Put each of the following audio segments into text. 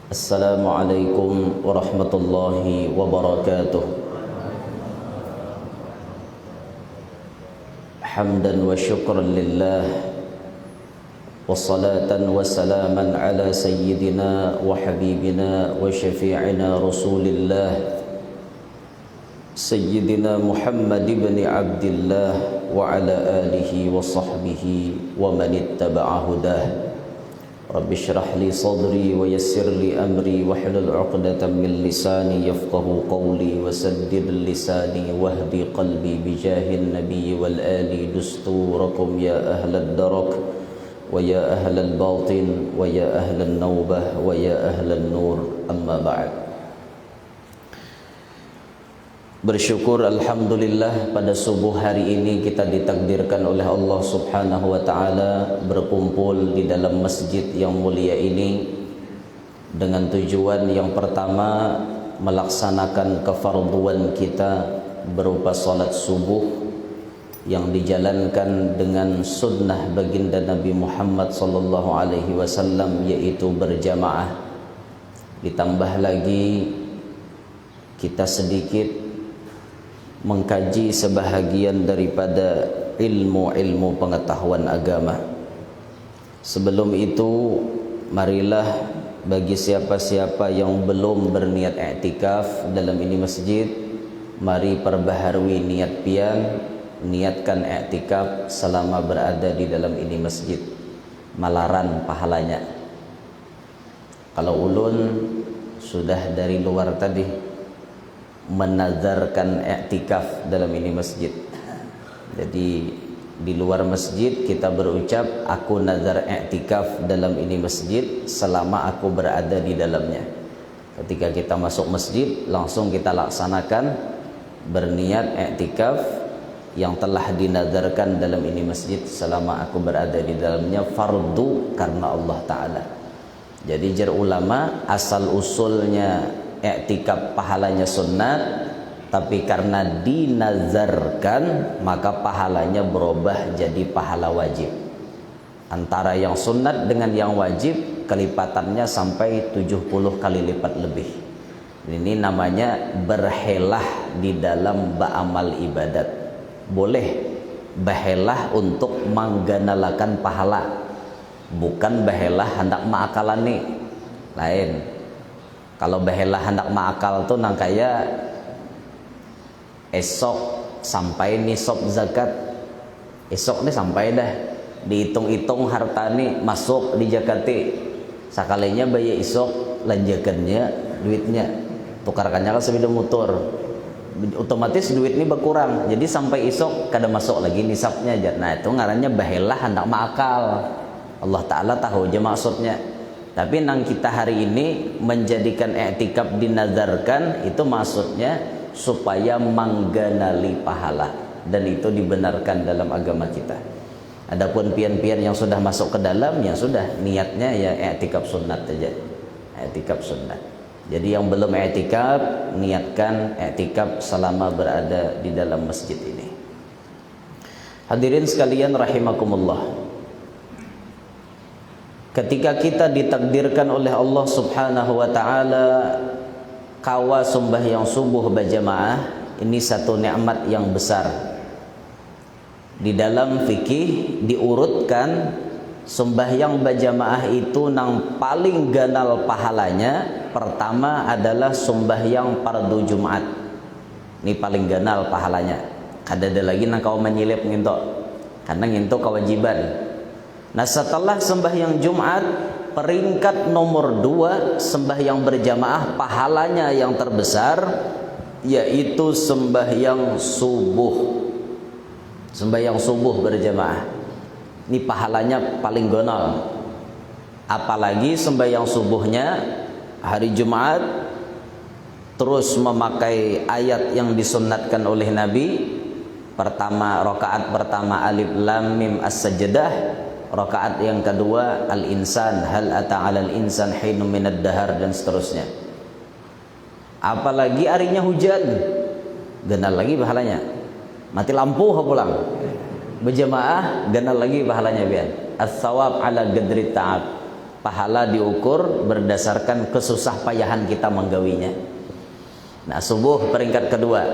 Assalamualaikum warahmatullahi wabarakatuh. Hamdan wa syukran lillah, wassalatan wassalaman ala sayyidina wa habibina wa syafi'ina rasulillah Sayyidina Muhammad ibn Abdillah wa ala alihi wa sahbihi wa man ittaba'a hudah. Rabbi shrah li sadri wa yassir li amri wa hlul 'uqdatam min lisani yafqahu qawli wa saddid lisani wahdi qalbi bijahin nabiyyi wal ali dusturakum ya ahlad darak wa ya ahlal batin wa ya ahlan nawbah wa ya ahlan nur, amma ba'd. Bersyukur alhamdulillah pada subuh hari ini kita ditakdirkan oleh Allah Subhanahu wa taala berkumpul di dalam masjid yang mulia ini dengan tujuan yang pertama melaksanakan kefarduan kita berupa salat subuh yang dijalankan dengan sunnah baginda Nabi Muhammad sallallahu alaihi wasallam, yaitu berjamaah. Ditambah lagi kita sedikit mengkaji sebahagian daripada ilmu-ilmu pengetahuan agama. Sebelum itu, marilah bagi siapa-siapa yang belum berniat i'tikaf dalam ini masjid, mari perbaharui niat pian, niatkan i'tikaf selama berada di dalam ini masjid. Malaran pahalanya. Kalau ulun sudah dari luar tadi menazarkan i'tikaf dalam ini masjid. Jadi di luar masjid kita berucap, aku nazar i'tikaf dalam ini masjid selama aku berada di dalamnya. Ketika kita masuk masjid, langsung kita laksanakan berniat i'tikaf yang telah dinazarkan dalam ini masjid selama aku berada di dalamnya, fardu karena Allah Ta'ala. Jadi jar ulama, asal usulnya i'tikaf pahalanya sunnat, tapi karena dinazarkan maka pahalanya berubah jadi pahala wajib. Antara yang sunnat dengan yang wajib kelipatannya sampai 70 kali lipat lebih. Ini namanya berhelah di dalam ba'amal ibadat. Boleh berhelah untuk mengganalakan pahala, bukan berhelah hendak ma'akalani. Lain. Kalau bahelah hendak ma'akal tuh nang kaya esok sampai nisab zakat, esok nih sampai dah dihitung-hitung harta nih masuk di zakati, sakalinya bayar esok lanjakannya duitnya tukarkannya kan sebeda motor, otomatis duit ini berkurang, jadi sampai esok kada masuk lagi nisabnya aja. Nah itu ngarannya bahelah hendak ma'akal. Allah Ta'ala tahu aja maksudnya. Tapi nang kita hari ini menjadikan i'tikaf dinazarkan, itu maksudnya supaya mengganali pahala, dan itu dibenarkan dalam agama kita. Adapun pian-pian yang sudah masuk ke dalam, ya sudah niatnya ya i'tikaf sunnat saja. I'tikaf sunnat. Jadi yang belum i'tikaf, niatkan i'tikaf selama berada di dalam masjid ini. Hadirin sekalian rahimakumullah. Ketika kita ditakdirkan oleh Allah Subhanahu wa taala kawa sembahyang subuh berjamaah, ini satu nikmat yang besar. Di dalam fikih diurutkan sembahyang berjamaah itu nang paling ganal pahalanya, pertama adalah sembahyang fardu Jumat. Ini paling ganal pahalanya. Kada ada lagi nang kau menyilip ngintok. Karena ngintok kewajiban. Nah setelah sembahyang Jumat, peringkat nomor 2 sembahyang berjamaah pahalanya yang terbesar, yaitu sembahyang subuh. Sembahyang subuh berjamaah ini pahalanya paling gonal. Apalagi sembahyang subuhnya hari Jumat, terus memakai ayat yang disunnatkan oleh Nabi. Pertama, rakaat pertama alif lam mim as-sajdah, rakaat yang kedua al-insan hal ata 'alal insan hinum minad dahar, dan seterusnya. Apalagi harinya hujan, ganal lagi pahalanya. Mati lampu pulang berjamaah, ganal lagi pahalanya biar as-sawab ala gadri ta'ab. Pahala diukur berdasarkan kesusah payahan kita menggawinya. Nah, subuh peringkat kedua.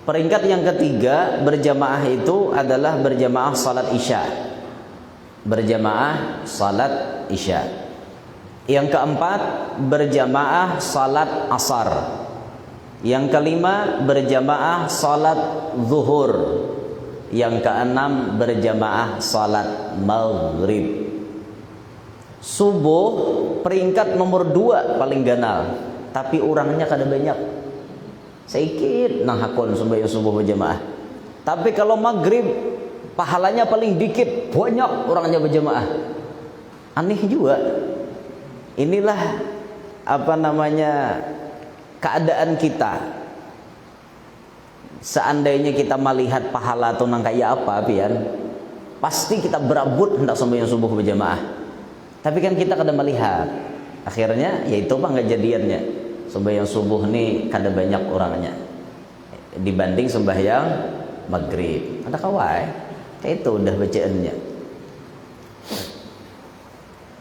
Peringkat yang ketiga berjamaah itu adalah berjamaah salat isya. Berjamaah salat isya. Yang keempat berjamaah salat asar. Yang kelima berjamaah salat zuhur. Yang keenam berjamaah salat maghrib. Subuh peringkat nomor 2 paling ganal, tapi orangnya kada banyak. Sedikit nang hakon sembahyang subuh berjamaah. Tapi kalau maghrib pahalanya paling dikit, banyak orangnya berjamaah. Aneh juga. Inilah keadaan kita. Seandainya kita melihat pahala atau nang kayak apa, pian, pasti kita berabut hendak sembahyang subuh berjamaah. Tapi kan kita kada melihat. Akhirnya yaitu nggak jadiannya. Sembahyang subuh nih kada banyak orangnya dibanding sembahyang maghrib. Ada kawai, kayak itu udah bacaannya.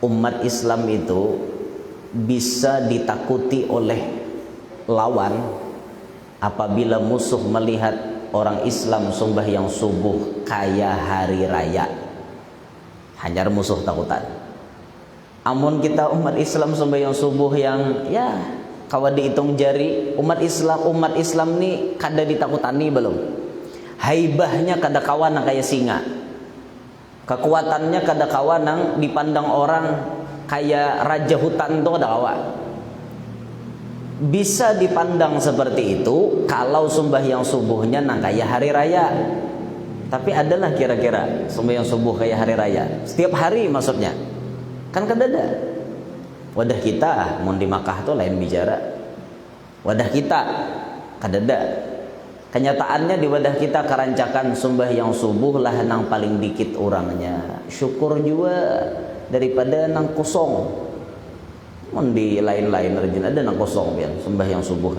Umat Islam itu bisa ditakuti oleh lawan apabila musuh melihat orang Islam sembahyang subuh kayak hari raya. Hanyar musuh takutan. Amun kita umat Islam sembahyang subuh yang ya kawa dihitung jari, umat Islam ni kada ditakutani belum. Haibahnya kada kawan kayak singa. Kekuatannya kada kawan nang dipandang orang kayak raja hutan tuh kada kawan. Bisa dipandang seperti itu kalau sembahyang subuhnya nang kayak hari raya. Tapi adalah kira-kira sembahyang subuh kayak hari raya. Setiap hari maksudnya. Kan kadada. Wadah kita mun di Makkah tuh lain bicara. Wadah kita kadada. Kenyataannya di wadah kita karancakan sembahyang subuh lah nang paling dikit orangnya. Syukur juga daripada nang kosong. Mun di lain-lain rejim ada nang kosong pian sembahyang subuh.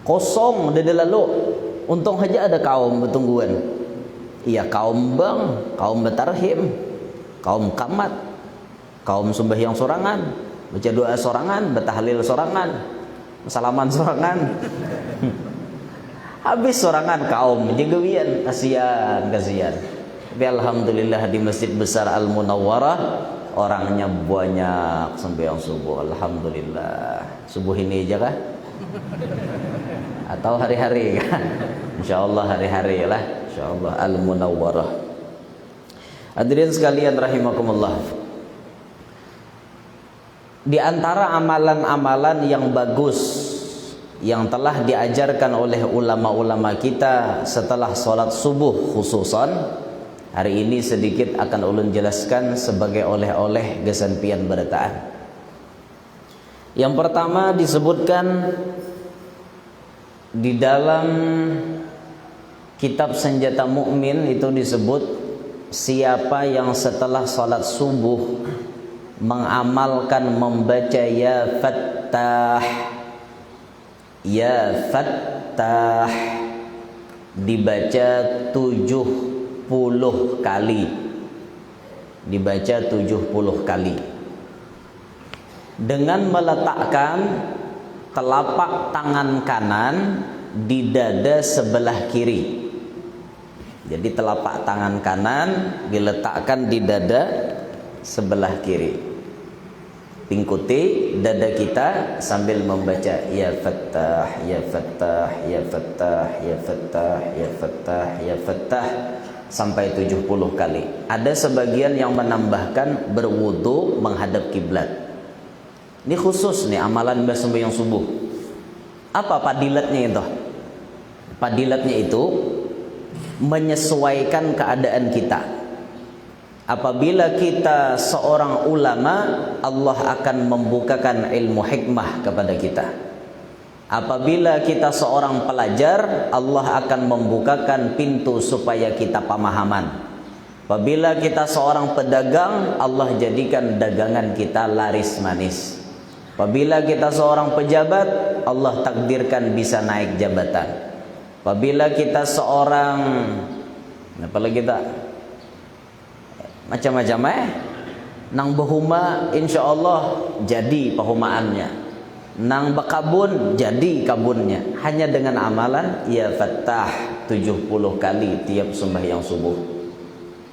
Kosong ada lalu. Untung aja ada kaum betungguan. Iya, kaum bang, kaum betarhim, kaum kamat, kaum sembahyang sorangan, baca doa sorangan, betahlil sorangan, salaman sorangan. Habis sorangan kaum jegewian, kasihan. Tapi alhamdulillah di Masjid Besar Al Munawwarah orangnya banyak sembahyang subuh. Alhamdulillah. Subuh ini aja kah? Atau hari-hari kan? Insyaallah hari-hari lah. Insyaallah Al Munawwarah. Hadirin sekalian rahimakumullah. Di antara amalan-amalan yang bagus yang telah diajarkan oleh ulama-ulama kita setelah sholat subuh khususan, hari ini sedikit akan ulun jelaskan sebagai oleh-oleh gesanpian berataan. Yang pertama disebutkan di dalam kitab Senjata Mukmin itu disebut siapa yang setelah sholat subuh mengamalkan membaca ya Fattah, ya Fattah dibaca 70 kali. Dibaca 70 kali. Dengan meletakkan telapak tangan kanan di dada sebelah kiri. Jadi telapak tangan kanan diletakkan di dada sebelah kiri. Pingkuti dada kita sambil membaca ya Fattah, ya Fattah, ya Fattah, ya Fattah, ya Fattah, ya Fattah sampai 70 kali. Ada sebagian yang menambahkan berwudu menghadap kiblat. Ini khusus nih amalan sembahyang subuh. Apa padilatnya itu? Padilatnya itu menyesuaikan keadaan kita. Apabila kita seorang ulama, Allah akan membukakan ilmu hikmah kepada kita. Apabila kita seorang pelajar, Allah akan membukakan pintu supaya kita pemahaman. Apabila kita seorang pedagang, Allah jadikan dagangan kita laris manis. Apabila kita seorang pejabat, Allah takdirkan bisa naik jabatan. Apabila kita seorang, apalagi kita macam-macam Nang bahuma insyaallah jadi pahumaannya, nang bakabun jadi kabunnya, hanya dengan amalan ya Fattah 70 kali tiap sembahyang subuh.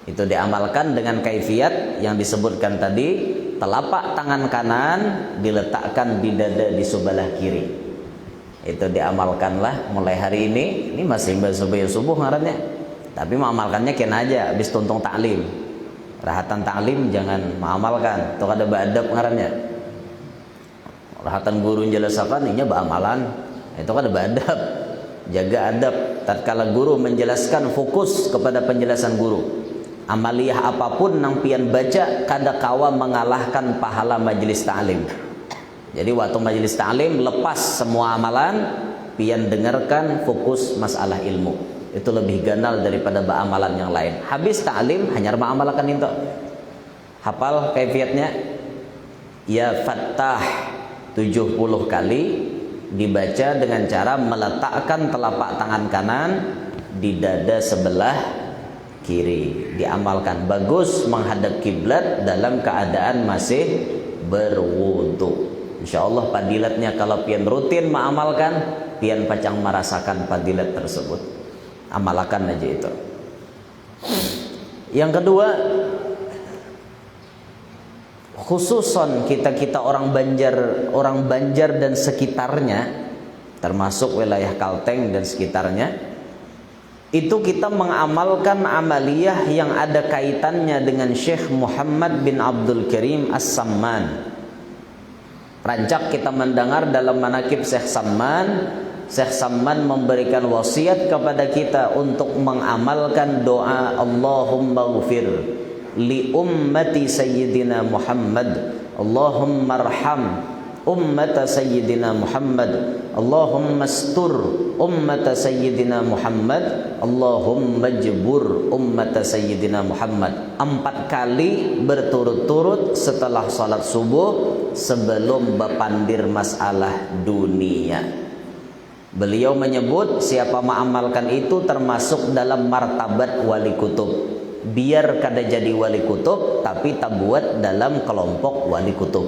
Itu diamalkan dengan kaifiat yang disebutkan tadi. Telapak tangan kanan diletakkan di dada di sebelah kiri. Itu diamalkanlah mulai hari ini. Ini masih sembahyang subuh ngarannya, tapi mengamalkannya kena aja habis tuntung taklim. Rahatan taklim jangan mengamalkan, itu ada beradab ngarannya. Rahatan guru menjelaskan inya beramalan, itu kan ada beradab. Jaga adab tatkala guru menjelaskan, fokus kepada penjelasan guru. Amaliyah apapun nang pian baca kada kawa mengalahkan pahala majelis ta'lim. Jadi waktu majelis ta'lim lepas semua amalan, pian dengarkan, fokus masalah ilmu. Itu lebih ganal daripada amalan yang lain. Habis ta'lim hanya mengamalkan itu. Hafal kaifiatnya? Ya Fattah 70 kali dibaca dengan cara meletakkan telapak tangan kanan di dada sebelah kiri. Diamalkan. Bagus menghadap kiblat dalam keadaan masih berwudu. Insyaallah fadilatnya kalau pian rutin mengamalkan, pian pacang merasakan fadilat tersebut. Amalkan aja itu. Yang kedua, khususon kita orang Banjar dan sekitarnya, termasuk wilayah Kalteng dan sekitarnya, itu kita mengamalkan amaliyah yang ada kaitannya dengan Syekh Muhammad bin Abdul Karim As-Samman. Rancak kita mendengar dalam manaqib Syekh Samman memberikan wasiat kepada kita untuk mengamalkan doa Allahumma ghfir li ummati sayyidina Muhammad, Allahumma arham ummata sayyidina Muhammad, Allahumma astur ummata sayyidina Muhammad, Allahumma jbur ummata sayyidina Muhammad. 4 kali berturut-turut setelah salat subuh sebelum berpandir masalah dunia. Beliau menyebut siapa mengamalkan itu termasuk dalam martabat wali kutub. Biar kada jadi wali kutub tapi tak buat dalam kelompok wali kutub.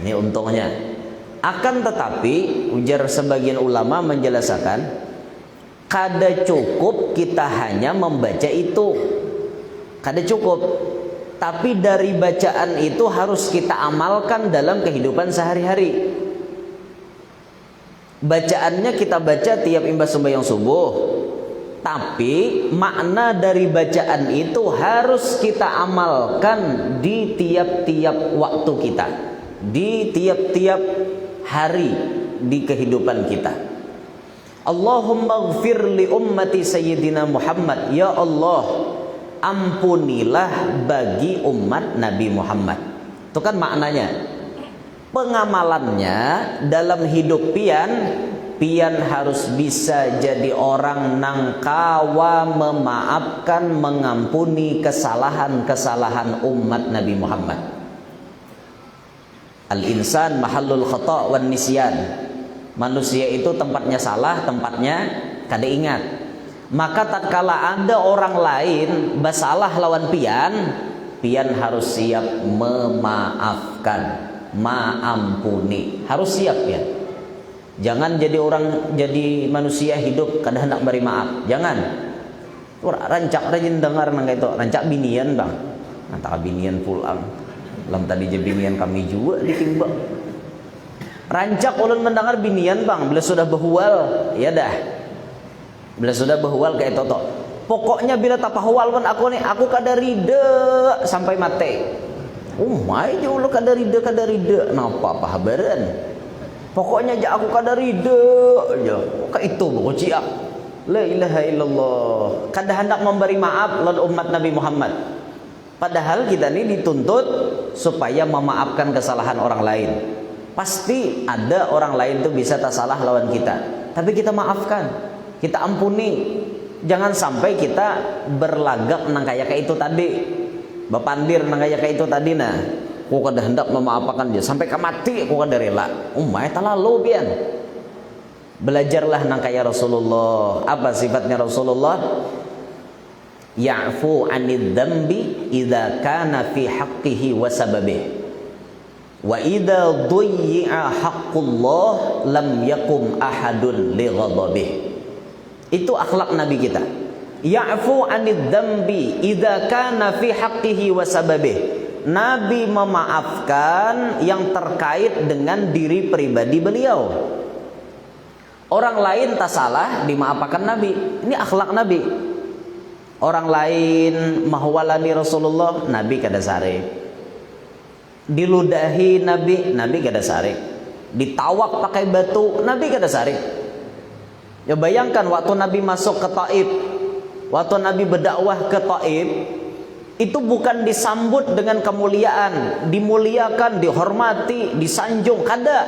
Ini untungnya. Akan tetapi ujar sebagian ulama menjelaskan, kada cukup kita hanya membaca itu, kada cukup. Tapi dari bacaan itu harus kita amalkan dalam kehidupan sehari-hari. Bacaannya kita baca tiap imbas sembahyang subuh, tapi makna dari bacaan itu harus kita amalkan di tiap-tiap waktu kita, di tiap-tiap hari di kehidupan kita. Allahumma ghfir li ummati sayyidina Muhammad, ya Allah ampunilah bagi umat Nabi Muhammad. Itu kan maknanya. Pengamalannya dalam hidup pian harus bisa jadi orang nang kawa memaafkan, mengampuni kesalahan-kesalahan umat Nabi Muhammad. Al-insan mahallul khata' wan nisyan. Manusia itu tempatnya salah, tempatnya kada ingat. Maka tatkala ada orang lain bersalah lawan pian harus siap memaafkan, maampuni. Harus siap ya. Jangan jadi manusia hidup kada hendak beri maaf. Jangan. Rancak rajin dengar nang itu, rancak binian bang. Antara binian pulang. Lam tadi je binian kami juga ditimbang. Rancak ulun mendengar binian bang, bila sudah behual, ya dah. Bila sudah behual kayak toto. Pokoknya bila tak pahual pun aku kada rida sampai mati. Mai je ulo kada rida. Napa pahabaran? Pokoknya je aku kada rida je. Ka itu bocah. La ilaha illallah. Kada hendak memberi maaf lawan umat Nabi Muhammad. Padahal kita ini dituntut supaya memaafkan kesalahan orang lain. Pasti ada orang lain tuh bisa tak salah lawan kita, tapi kita maafkan, kita ampuni. Jangan sampai kita berlagak nang kayak itu tadi, bapandir nang kayak itu tadi nah. Aku kada hendak memaafkan dia sampai ke mati, aku kada rela. Umay talalu pian. Belajarlah nang kayak Rasulullah. Apa sifatnya Rasulullah? Ya'fu 'anid dzambi idza kana fi haqqihi wa sababihi. Wa idza dhuyyi'a haqqullah lam yakum ahadun li ghadabihi. Itu akhlak Nabi kita. Ya'fu 'anid dzambi idza kana fi haqqihi wa sababihi. Nabi memaafkan yang terkait dengan diri pribadi beliau. Orang lain tak salah dimaafkan Nabi. Ini akhlak Nabi. Orang lain mahwalani Rasulullah, Nabi kada sarik. Diludahi Nabi, Nabi kada sarik. Ditawak pakai batu, Nabi kada sarik. Ya bayangkan waktu Nabi masuk ke Taif, waktu Nabi berdakwah ke Taif, itu bukan disambut dengan kemuliaan, dimuliakan, dihormati, disanjung, kada.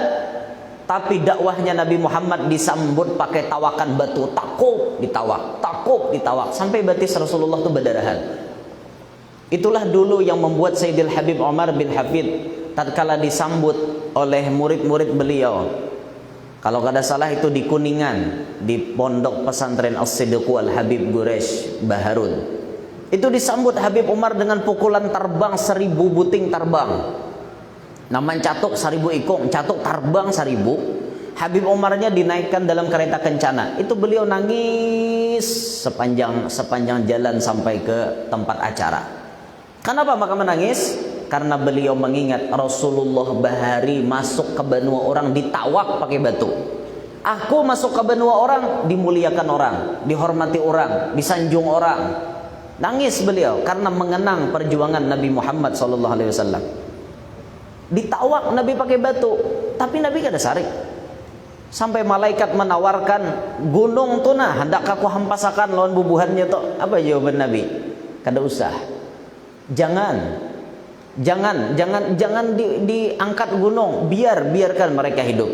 Tapi dakwahnya Nabi Muhammad disambut pakai tawakan batu, takuk ditawak, sampai batis Rasulullah itu berdarahan. Itulah dulu yang membuat Sayyidil Habib Umar bin Hafid tatkala disambut oleh murid-murid beliau. Kalau kada salah itu di Kuningan, di pondok pesantren As-Siddiq Al-Habib Guresh Baharun. Itu disambut Habib Umar dengan pukulan terbang 1000 buting terbang. Naman catuk 1000 ikong, catuk terbang 1000. Habib Umarnya dinaikkan dalam kereta kencana. Itu beliau nangis sepanjang jalan sampai ke tempat acara. Kenapa maka menangis? Karena beliau mengingat Rasulullah bahari masuk ke benua orang ditawak pakai batu. Aku masuk ke benua orang dimuliakan orang, dihormati orang, disanjung orang. Nangis beliau karena mengenang perjuangan Nabi Muhammad SAW. Ditawak Nabi pakai batu, tapi Nabi kada sarik. Sampai malaikat menawarkan gunung tu nah, hendak aku hampasakan lawan bubuhannya tu. Apa jawaban Nabi? Kada usah. Jangan diangkat gunung, biarkan mereka hidup.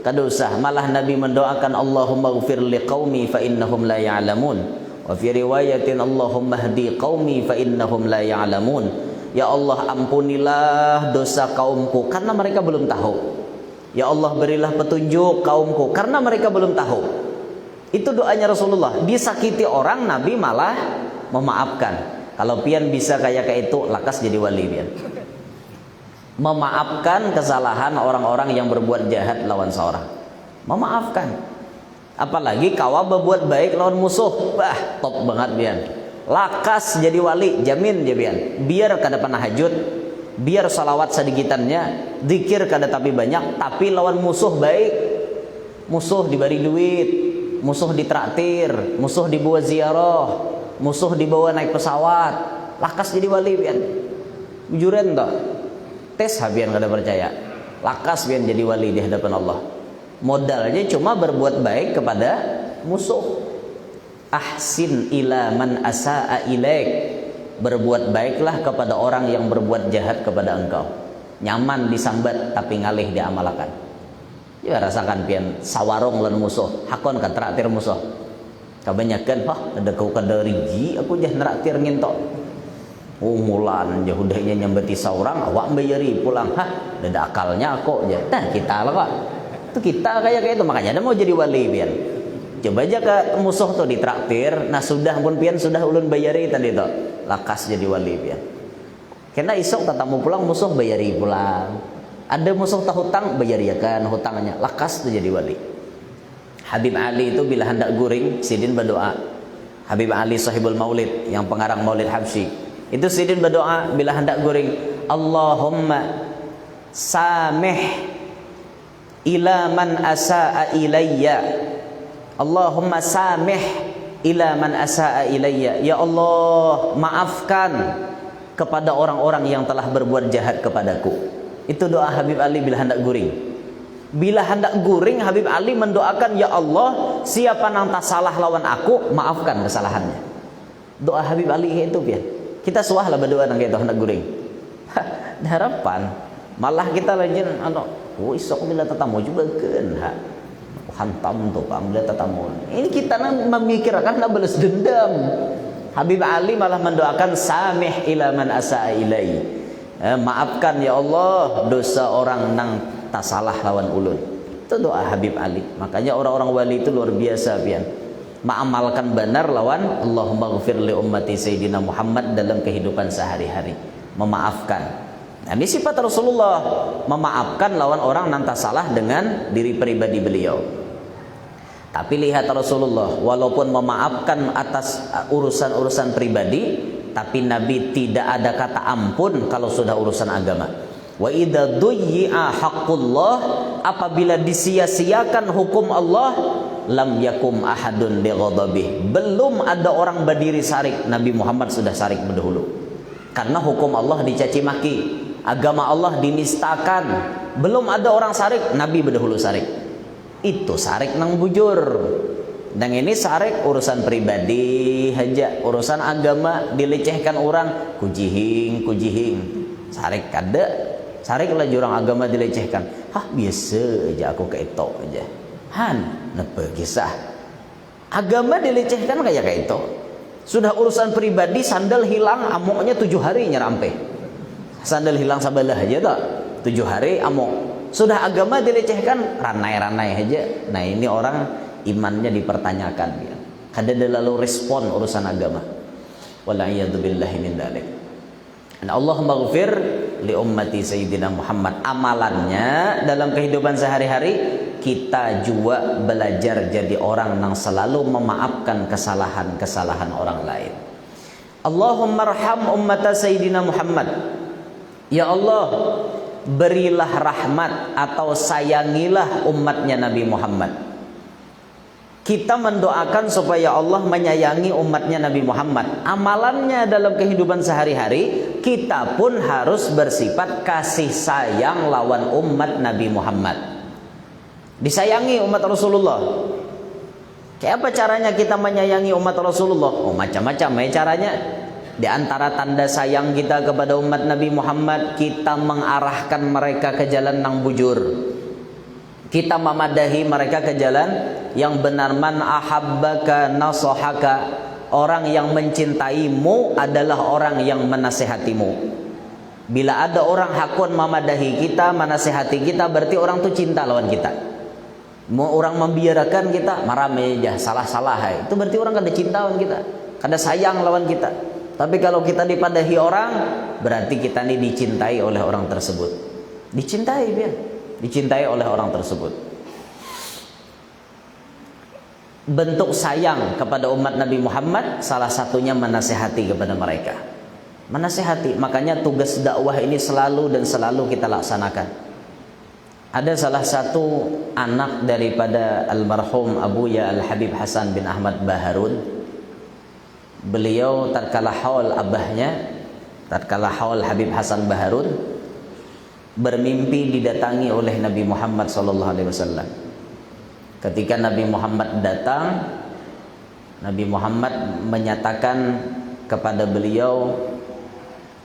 Kada usah. Malah Nabi mendoakan Allahumma ghfir liqaumi fa innahum la ya'lamun. Wa fi riwayatin Allahumma hdi qaumi fa innahum la ya'lamun. Ya Allah, ampunilah dosa kaumku karena mereka belum tahu. Ya Allah, berilah petunjuk kaumku karena mereka belum tahu. Itu doanya Rasulullah. Disakiti orang, Nabi malah memaafkan. Kalau pian bisa kayak itu, lakas jadi wali pian. Memaafkan kesalahan orang-orang yang berbuat jahat lawan seorang. Memaafkan. Apalagi kawa berbuat baik lawan musuh, bah top banget pian. Lakas jadi wali, jamin je pian. Biar kada pernah hajut, biar salawat sedikitannya, zikir kada tapi banyak, tapi lawan musuh baik. Musuh diberi duit, musuh ditraktir, musuh dibawa ziarah, musuh dibawa naik pesawat, lakas jadi wali pian. Bujuran toh. Tes habian kada percaya. Lakas pian jadi wali di hadapan Allah. Modalnya cuma berbuat baik kepada musuh. Ahsin ila man asaa ilaik. Berbuat baiklah kepada orang yang berbuat jahat kepada engkau. Nyaman disambat tapi ngalih diamalkan. Ya rasakan pian sawarong lan musuh, hakon ka traktir musuh. Kebanyakan ada kau kada rigi aku jah traktir ngintok. Mulan jah udahnya nyambeti saurang awak bayari pulang. Hah, ada akalnya kok jah. Nah, kita lah kok. Itu kita kayak itu, makanya ada mau jadi wali pian. Coba aja ke musuh tuh ditraktir, nah sudah pun pian sudah ulun bayari tadi tuh, lakas jadi wali pian. Karena isok tatamu pulang musuh bayari pulang. Ada musuh tak hutang bayariakan hutangnya, lakas tuh jadi wali. Habib Ali itu bila hendak guring, sidin berdoa. Habib Ali sahibul maulid yang pengarang Maulid Habsyi. Itu sidin berdoa bila hendak guring, Allahumma samih ila man asaa ilayya. Allahumma samih ila man asaa ilayya. Ya Allah, maafkan kepada orang-orang yang telah berbuat jahat kepadaku. Itu doa Habib Ali bila hendak guring. Bila hendak guring, Habib Ali mendoakan, ya Allah, siapa nang tak salah lawan aku, maafkan kesalahannya. Doa Habib Ali kayak itu pian. Kita suah lah berdoa nang kayak itu hendak guring. Harapan malah kita lagi oh isok bila tetamu juga kan hantam tuh Pak bila tetamu. Ini kita memikirkan nak balas dendam. Habib Ali malah mendoakan samih ila man asaa ilai. Maafkan ya Allah dosa orang nang tak salah lawan ulun. Itu doa Habib Ali. Makanya orang-orang wali itu luar biasa pian. Mengamalkan benar lawan Allahumma ghfir li ummati Sayyidina Muhammad dalam kehidupan sehari-hari. Memaafkan. Nah, ini sifat Rasulullah, memaafkan lawan orang nanti salah dengan diri pribadi beliau. Tapi lihat Rasulullah, walaupun memaafkan atas urusan-urusan pribadi, tapi Nabi tidak ada kata ampun kalau sudah urusan agama. Wa idza duyyi'a haqqullah, apabila disia-siakan hukum Allah, lam yakum ahadun li ghadabih, belum ada orang berdiri sarik, Nabi Muhammad sudah sarik berdahulu. Karena hukum Allah dicaci maki, agama Allah dinistakan, belum ada orang sarik, Nabi berdahulu sarik. Itu sarik nang bujur. Dan ini sarik urusan pribadi aja, urusan agama dilecehkan orang, kujihing sarik kada. Sarik lah jurang agama dilecehkan. Biasa aja aku keito aja. Napa kisah. Agama dilecehkan kayak itu. Sudah urusan pribadi, sandal hilang amoknya 7 hari nyerampe. Sandal hilang sabalah aja tak. 7 hari amok. Sudah agama dilecehkan, ranai-ranai aja. Nah, ini orang imannya dipertanyakan ya. Kada lalu respon urusan agama. Wala'iyadzubillahi min dzalik. Dan Allahumma ghfir li ummati Sayyidina Muhammad. Amalannya dalam kehidupan sehari-hari, kita juga belajar jadi orang yang selalu memaafkan kesalahan-kesalahan orang lain. Allahumma arham ummata Sayyidina Muhammad. Ya Allah, berilah rahmat atau sayangilah umatnya Nabi Muhammad. Kita mendoakan supaya Allah menyayangi umatnya Nabi Muhammad. Amalannya dalam kehidupan sehari-hari, kita pun harus bersifat kasih sayang lawan umat Nabi Muhammad. Disayangi umat Rasulullah. Kayak apa caranya kita menyayangi umat Rasulullah? Macam-macam ya caranya. Di antara tanda sayang kita kepada umat Nabi Muhammad, kita mengarahkan mereka ke jalan nang bujur. Kita memadahi mereka ke jalan yang benar. Man ahabbaka nasahaka, orang yang mencintaimu adalah orang yang menasehatimu. Bila ada orang hakun memadahi kita, menasehati kita, berarti orang tu cinta lawan kita. Mau orang membiarkan kita, marah aja, salah-salah, itu berarti orang kada cinta lawan kita, kada sayang lawan kita. Tapi kalau kita dipadahi orang, berarti kita ini dicintai oleh orang tersebut. Dicintai biar. Dicintai oleh orang tersebut. Bentuk sayang kepada umat Nabi Muhammad salah satunya menasehati kepada mereka. Menasehati, makanya tugas dakwah ini selalu dan selalu kita laksanakan. Ada salah satu anak daripada almarhum Abuya Al-Habib Hasan bin Ahmad Baharun. Beliau tatkala haul abahnya, tatkala haul Habib Hasan Baharun, bermimpi didatangi oleh Nabi Muhammad SAW. Ketika Nabi Muhammad datang, Nabi Muhammad menyatakan kepada beliau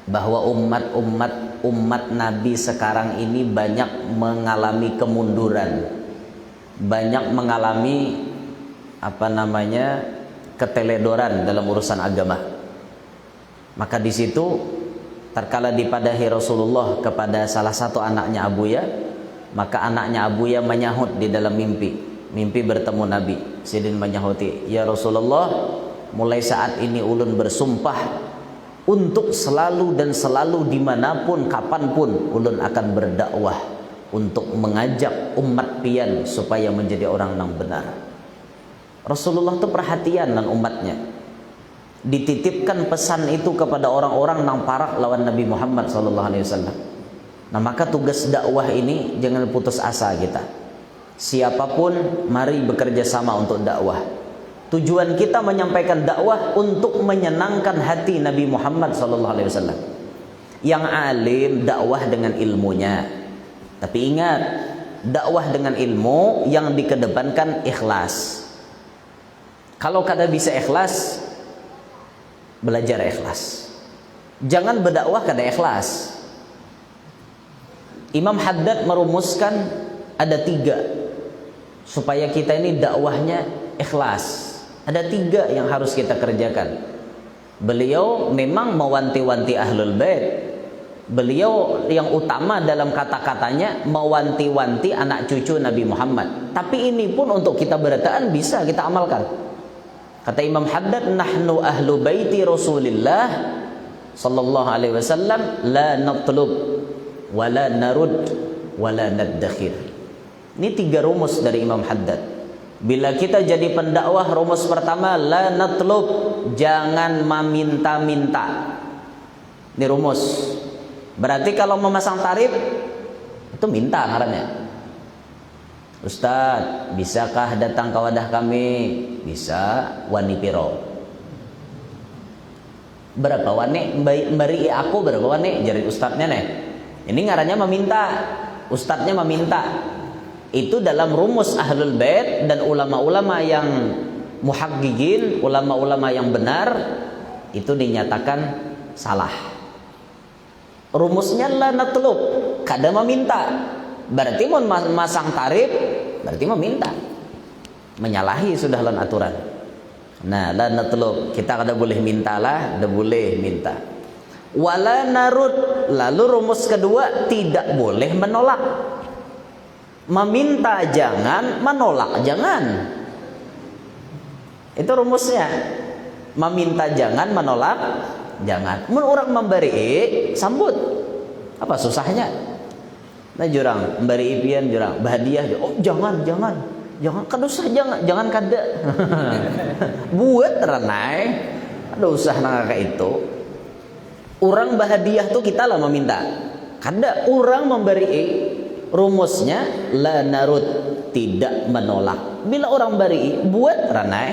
bahwa umat Nabi sekarang ini banyak mengalami kemunduran, banyak mengalami keteledoran dalam urusan agama. Maka di situ tatkala dipadahi Rasulullah kepada salah satu anaknya Abuya, maka anaknya Abuya menyahut di dalam mimpi bertemu Nabi. Sidin menyahuti, ya Rasulullah, mulai saat ini ulun bersumpah untuk selalu dan selalu dimanapun kapanpun ulun akan berdakwah untuk mengajak umat pian supaya menjadi orang yang benar. Rasulullah itu perhatian dengan umatnya. Dititipkan pesan itu kepada orang-orang nang parak lawan Nabi Muhammad SAW. Nah, maka tugas dakwah ini jangan putus asa kita. Siapapun mari bekerja sama untuk dakwah. Tujuan kita menyampaikan dakwah untuk menyenangkan hati Nabi Muhammad SAW. Yang alim dakwah dengan ilmunya. Tapi ingat, dakwah dengan ilmu yang dikedepankan ikhlas. Kalau kada bisa ikhlas, belajar ikhlas. Jangan berdakwah kada ikhlas. Imam Haddad merumuskan ada 3 supaya kita ini dakwahnya ikhlas. Ada 3 yang harus kita kerjakan. Beliau memang mewanti-wanti ahlul bait. Beliau yang utama dalam kata-katanya mewanti-wanti anak cucu Nabi Muhammad. Tapi ini pun untuk kita berataan bisa kita amalkan. Kata Imam Haddad, nahnu ahlu baiti Rasulillah sallallahu alaihi wasallam la natlub wa la narud wa la naddakhir. Ini 3 rumus dari Imam Haddad. Bila kita jadi pendakwah, rumus pertama la natlub, jangan meminta-minta. Ini rumus. Berarti kalau memasang tarif itu minta ngarannya. Ustaz, bisakah datang ke wadah kami? Bisa. Wani piro? Berapa wani? Mbari aku berapa wani? Jadi ustadznya nih. Ini ngarannya meminta. Ustadznya meminta. Itu dalam rumus ahlul bait dan ulama-ulama yang muhaggigin, ulama-ulama yang benar, itu dinyatakan salah. Rumusnya la natlub, kada meminta. Berarti mau masang tarif, berarti meminta. Menyalahi sudah lan aturan. Nah, la natlub, kita kada boleh mintalah, kada boleh minta. Wala narud, lalu rumus kedua, tidak boleh menolak. Meminta jangan, menolak jangan. Itu rumusnya. Meminta jangan, menolak jangan. Mun orang memberi, sambut. Apa susahnya? Nah jurang memberi ipian jurang bahadiah. Oh jangan kada usah, jangan kada. Buat ranai ada usah nangka itu. Orang bahadiah tuh kita lah meminta. Kada orang memberi, rumusnya la narud, tidak menolak. Bila orang beri buat ranai.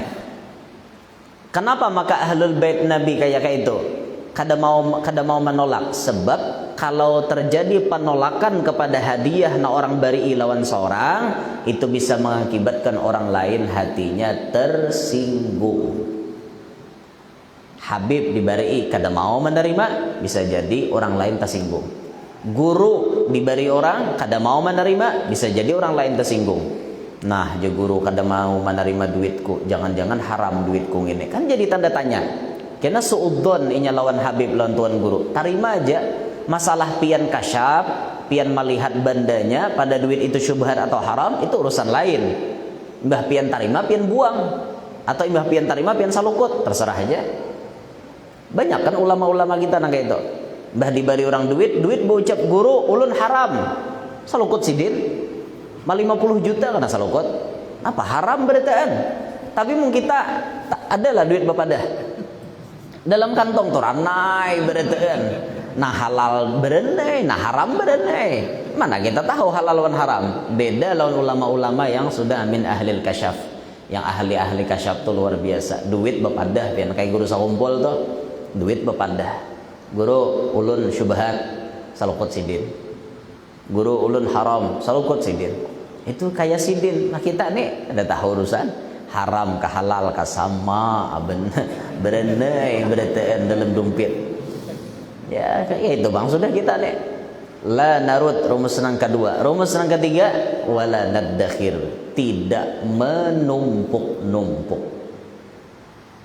Kenapa maka ahlul bait Nabi kayak itu? Kada mau menolak, sebab kalau terjadi penolakan kepada hadiah na orang beri lawan seorang, itu bisa mengakibatkan orang lain hatinya tersinggung. Habib diberi kada mau menerima, bisa jadi orang lain tersinggung. Guru diberi orang kada mau menerima, bisa jadi orang lain tersinggung. Nah, je guru kada mau menerima duitku, jangan-jangan haram duitku ini. Kan jadi tanda tanya. Karena suudzon inya lawan Habib lawan tuan guru. Tarima aja masalah pian kasyaf, pian melihat bandanya pada duit itu syubhat atau haram, itu urusan lain. Mbah pian tarima, pian buang, atau mbah pian tarima, pian salukut, terserah aja. Banyak kan ulama-ulama kita nang kayak itu. Mbah diberi orang duit berucap guru ulun haram, salukut sidin. 50 juta kena salukut. Apa haram beritaan? Tapi mung kita adalah duit bapadah. Dalam kantong tu ranai beritaan. Nah halal berenai, nah haram berenai. Mana kita tahu halal dan haram? Beda lawan ulama-ulama yang sudah min ahlil kasyaf. Yang ahli-ahli kasyaf tuh luar biasa. Duit bapadah, pian kayak guru sakumpul tuh. Duit bapadah. Guru ulun syubhat, salukut sidin. Guru ulun haram, salukut sidin. Itu kayak sidin. Nah kita nih ada tahu urusan haram ke halal ke sama berenai beritaan dalam dompet. Ya itu bang, sudah kita nih. La narud, rumus yang kedua. Rumus yang ketiga, wala naddakhir, tidak menumpuk-numpuk.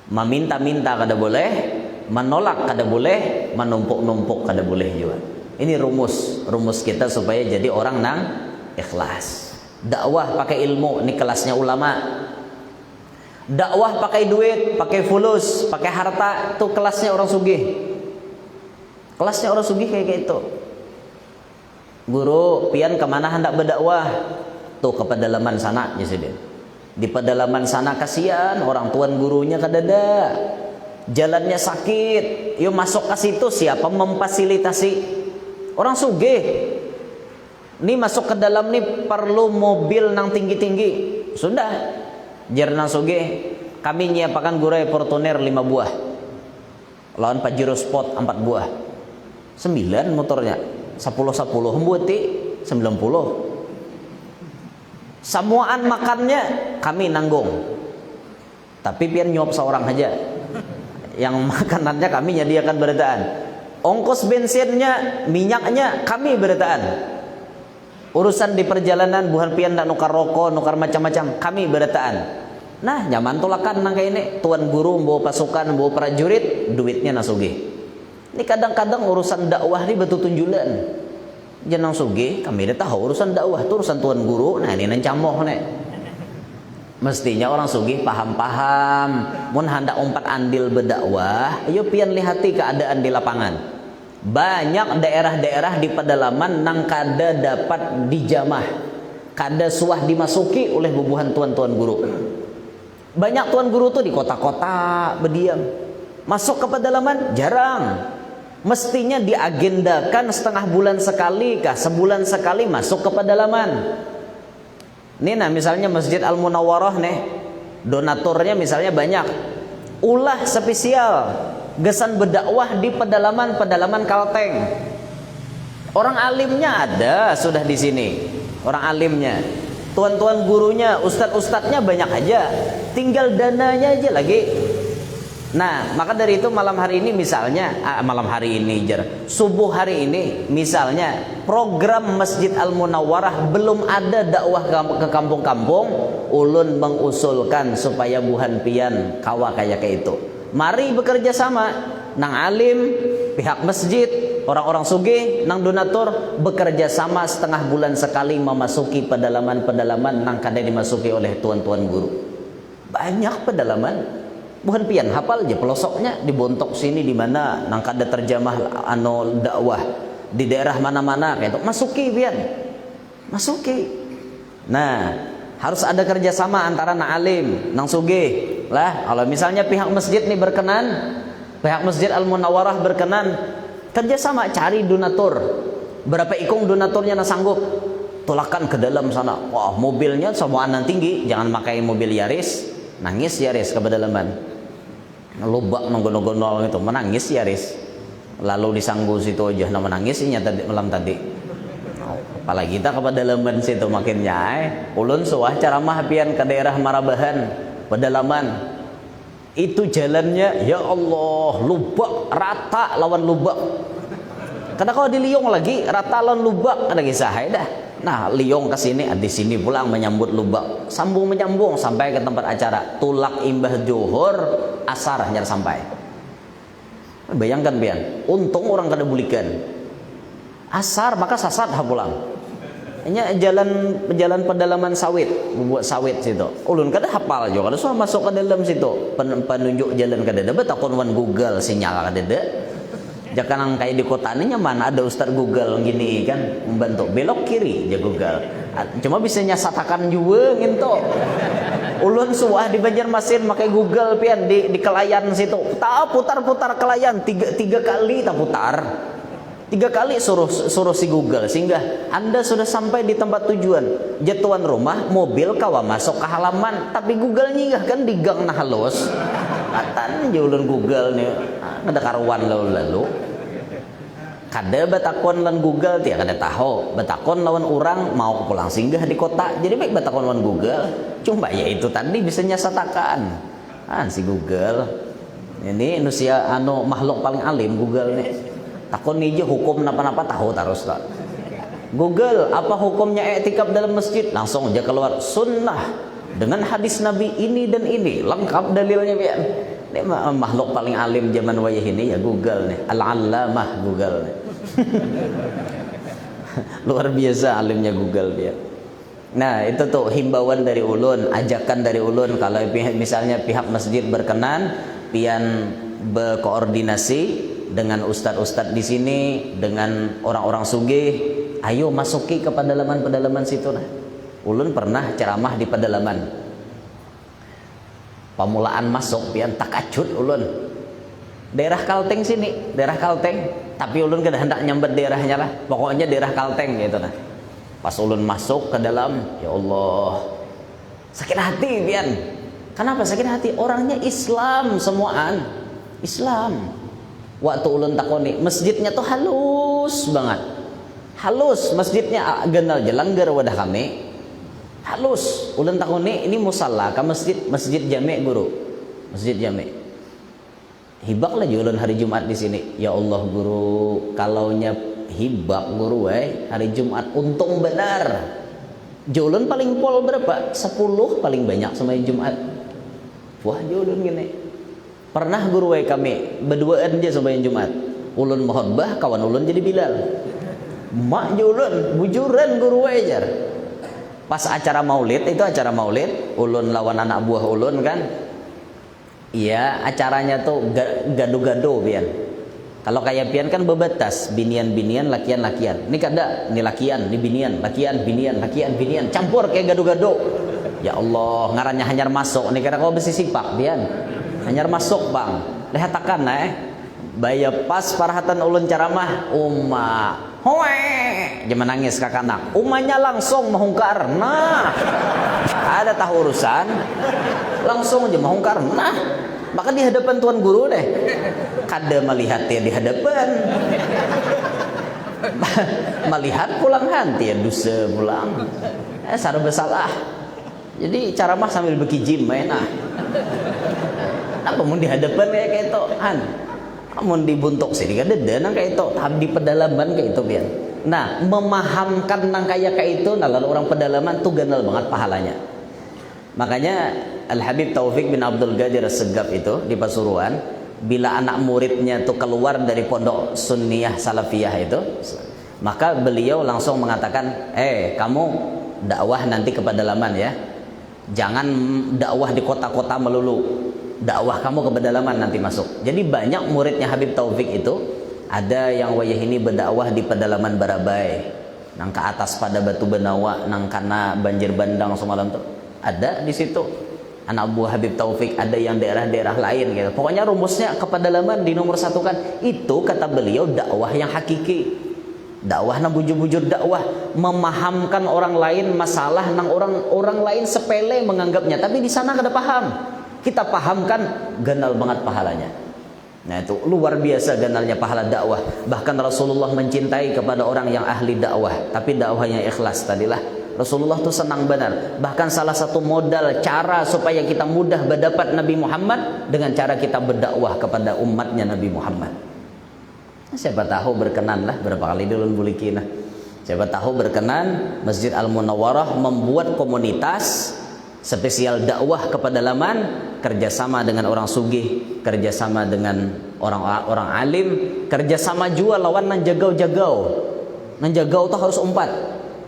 Meminta-minta kada boleh, menolak kada boleh, menumpuk-numpuk kada boleh juga. Ini rumus kita supaya jadi orang nang ikhlas. Dakwah pakai ilmu, ini kelasnya ulama. Dakwah pakai duit, pakai fulus, pakai harta, itu kelasnya orang sugih. Kelasnya orang sugih kayak gitu. Guru pian kemana hendak berdakwah? Tuh ke pedalaman sana ya sudah. Di pedalaman sana kasihan orang tuan gurunya kadada. Jalannya sakit. Yuk masuk ke situ, siapa memfasilitasi? Orang sugih. Ini masuk ke dalam nih perlu mobil nang tinggi-tinggi. Sudah. Jarna suge kami nyiapakan gurai Fortuner 5 buah, lawan Pajero Sport 4 buah, 9 motornya, 10 membuati 90. Semuaan makannya kami nanggung, tapi pian nyuap seorang aja, yang makanannya kami nyediakan beritaan, ongkos bensinnya, minyaknya kami beritaan. Urusan di perjalanan buhan pian ndak nukar rokok, nukar macam-macam, kami beritaan. Nah, nyaman tulakan nang kayak ini, tuan guru bawa pasukan, bawa prajurit, duitnya nasugi. Ini kadang-kadang urusan dakwah ini betul tunjulan. Jangan sugih, kami dah tahu urusan dakwah itu urusan tuan guru. Nah, ini nang camoh nih. Mestinya orang sugih paham-paham. Mun hendak umpat andil berdakwah, ayo pian lihati keadaan di lapangan. Banyak daerah-daerah di pedalaman nang kada dapat dijamah, kada suah dimasuki oleh bubuhan tuan-tuan guru. Banyak tuan guru tuh di kota-kota berdiam. Masuk ke pedalaman jarang. Mestinya diagendakan setengah bulan sekali kah, sebulan sekali masuk ke pedalaman. Nih nah misalnya Masjid Al-Munawwarah nih, donaturnya misalnya banyak. Ulah spesial gesan berdakwah di pedalaman Kalteng. Orang alimnya ada sudah di sini. Orang alimnya, tuan-tuan gurunya, ustadz-ustadznya banyak aja. Tinggal dananya aja lagi. Nah, maka dari itu malam hari ini misalnya, subuh hari ini misalnya program Masjid Al-Munawwarah belum ada dakwah ke kampung-kampung, ulun mengusulkan supaya buhan pian kawa kayak itu. Mari bekerja sama nang alim, pihak masjid, orang-orang sugih, nang donatur bekerja sama setengah bulan sekali memasuki pedalaman-pedalaman nang kada dimasuki oleh tuan-tuan guru. Banyak pedalaman bukan pian hafal aja pelosoknya di Bontok sini di mana nang kada terjemah dakwah di daerah mana-mana kayak itu masuki pian masuki. Nah, harus ada kerjasama antara nang alim nang sugih lah. Kalau misalnya pihak masjid nih berkenan, pihak Masjid Al-Munawwarah berkenan, kerjasama cari donatur. Berapa ikung donaturnya nang sanggup, tolakan ke dalam sana. Wah, mobilnya semuaan tinggi, jangan pakai mobil Yaris. Nangis Yaris ke pedalaman, lubak nonggonol itu menangis Yaris, lalu disanggu situ aja nama nangisnya tadi malam tadi. Apalagi kita ke pedalaman situ makin nyai. Ulun suah ceramah pian ke daerah Marabahan pedalaman. Itu jalannya ya Allah lubak rata lawan lubak. Kadang kalau di Liong lagi rata lawan lubak ada kisah dah. Nah, Liong ke sini, di sini pulang menyambut lubak, sambung menyambung sampai ke tempat acara. Tulak imbah Johor, asar hanya sampai. Bayangkan pian, untung orang kada bulikan. Asar maka sasat ha pulang. Hanya jalan pedalaman sawit, membuat sawit situ. Ulun kada hafal juga, kada suah masuk ke dalam situ. Penunjuk jalan kada ada, betakon wan Google sinyal kada ada. Jangan kayak di kota ini nyaman ada Ustaz Google gini kan membantu belok kiri aja Google. Cuma bisa nyasatakan juga gitu. Ulun suah di Banjarmasin pakai Google pian di Kelayan situ. Tak putar-putar Kelayan tiga kali tak putar. 3 kali suruh si Google sehingga Anda sudah sampai di tempat tujuan. Jatuhan rumah, mobil kawa masuk ke halaman, tapi Google nyinggah kan di gang nah halus. Katan ulun Google nih ada karuan lalu. Kada batakon lan Google tiak kada tahu. Batakon lawan orang mau pulang singgah di kota. Jadi baik batakon lawan Google. Cuma ya itu tadi bisa nyasatakan. Si Google. Ini manusia makhluk paling alim Google nih. Takon nih hukum napa-napa tahu terus tak. Google apa hukumnya i'tikaf dalam masjid? Langsung aja keluar sunnah dengan hadis Nabi ini dan ini lengkap dalilnya pian. Ini makhluk paling alim zaman wayah ini ya Google nih, al-allamah Google nih. Luar biasa alimnya Google dia. Nah, itu tuh himbauan dari ulun, ajakan dari ulun kalau misalnya pihak masjid berkenan, pian berkoordinasi dengan ustadz-ustadz di sini, dengan orang-orang sugih, ayo masuki ke pedalaman-pedalaman situ nah. Ulun pernah ceramah di pedalaman. Pamulaan masuk pian takajud ulun. Daerah Kalteng sini, daerah Kalteng, tapi ulun kada hendak nyambat daerahnya lah. Pokoknya daerah Kalteng gitu nah. Pas ulun masuk ke dalam, ya Allah. Sakit hati pian. Kenapa sakit hati? Orangnya Islam semuaan. Islam. Waktu ulun takoni, masjidnya tuh halus banget. Halus masjidnya genal jelanggar wadah kami. Halus. Ulun takoni ini musalla ka masjid jami guru. Masjid jami. Hibak lah ulun hari Jumat di sini. Ya Allah guru, kalaunya hibak guru hari Jumat untung benar. Ulun paling pol berapa? 10 paling banyak sama Jumat. Wah, ulun gini. Pernah guru kami berduaan aja sama Jumat. Ulun khotbah, kawan ulun jadi Bilal. Mak ulun bujuran guru ajar. Pas acara maulid, itu acara maulid, ulun lawan anak buah ulun kan. Iya, acaranya tuh gado-gado pian. Kalau kayak pian kan bebatas, binian-binian, lakian-lakian. Ini kada, ini lakian, ini binian, lakian, binian, lakian, binian, campur kayak gado-gado. Ya Allah, ngarannya hanyar masuk. Ini kira kau besi sipak pian. Hanyar masuk, Bang. Lihatakan Baya pas parhatan ulun ceramah, hoe, dia menangis kakak anak. Umanya langsung menghungkar. Nah, ada tahu urusan, langsung aja menghungkar. Nah, maka di hadapan tuan guru deh. Kada melihat dia di hadapan. Melihat pulang hanti ya dusa pulang. Sarah bersalah. Jadi ceramah sambil bekijim nah. Apa mau di hadapan kayak itu han. Amun dibuntuk sih kada nang kayak itu, di pedalaman kayak itu biar. Nah, memahamkan nang kayak itu, nah lalu orang pedalaman tuh ganal banget pahalanya. Makanya Al Habib Taufik bin Abdul Qadir As-Segaf itu di Pasuruan, bila anak muridnya tuh keluar dari pondok Sunniyah Salafiyah itu, maka beliau langsung mengatakan, kamu dakwah nanti ke pedalaman ya, jangan dakwah di kota-kota melulu. Dakwah kamu ke pedalaman nanti masuk. Jadi banyak muridnya Habib Taufik itu ada yang wayah ini berdakwah di pedalaman Barabai, nang ke atas pada Batu Benawa, nang kana banjir bandang semalam tuh ada di situ. Anak buah Habib Taufik ada yang daerah-daerah lain gitu. Pokoknya rumusnya ke pedalaman di nomor satu kan. Itu kata beliau dakwah yang hakiki. Dakwah nang bujur-bujur dakwah, memahamkan orang lain masalah nang orang lain sepele menganggapnya, tapi di sana kada paham. Kita pahamkan, ganal banget pahalanya. Nah itu luar biasa ganalnya pahala dakwah. Bahkan Rasulullah mencintai kepada orang yang ahli dakwah, tapi dakwah yang ikhlas tadilah. Rasulullah tuh senang benar. Bahkan salah satu modal cara supaya kita mudah berdapat Nabi Muhammad dengan cara kita berdakwah kepada umatnya Nabi Muhammad. Siapa tahu berkenan lah, berapa kali dulu bulikin. Siapa tahu berkenan Masjid Al-Munawwarah membuat komunitas spesial dakwah ke pedalaman, kerjasama dengan orang sugih, kerjasama dengan orang alim, kerjasama juga lawan nan jagau-jagau. Nan jagau tuh harus umpat.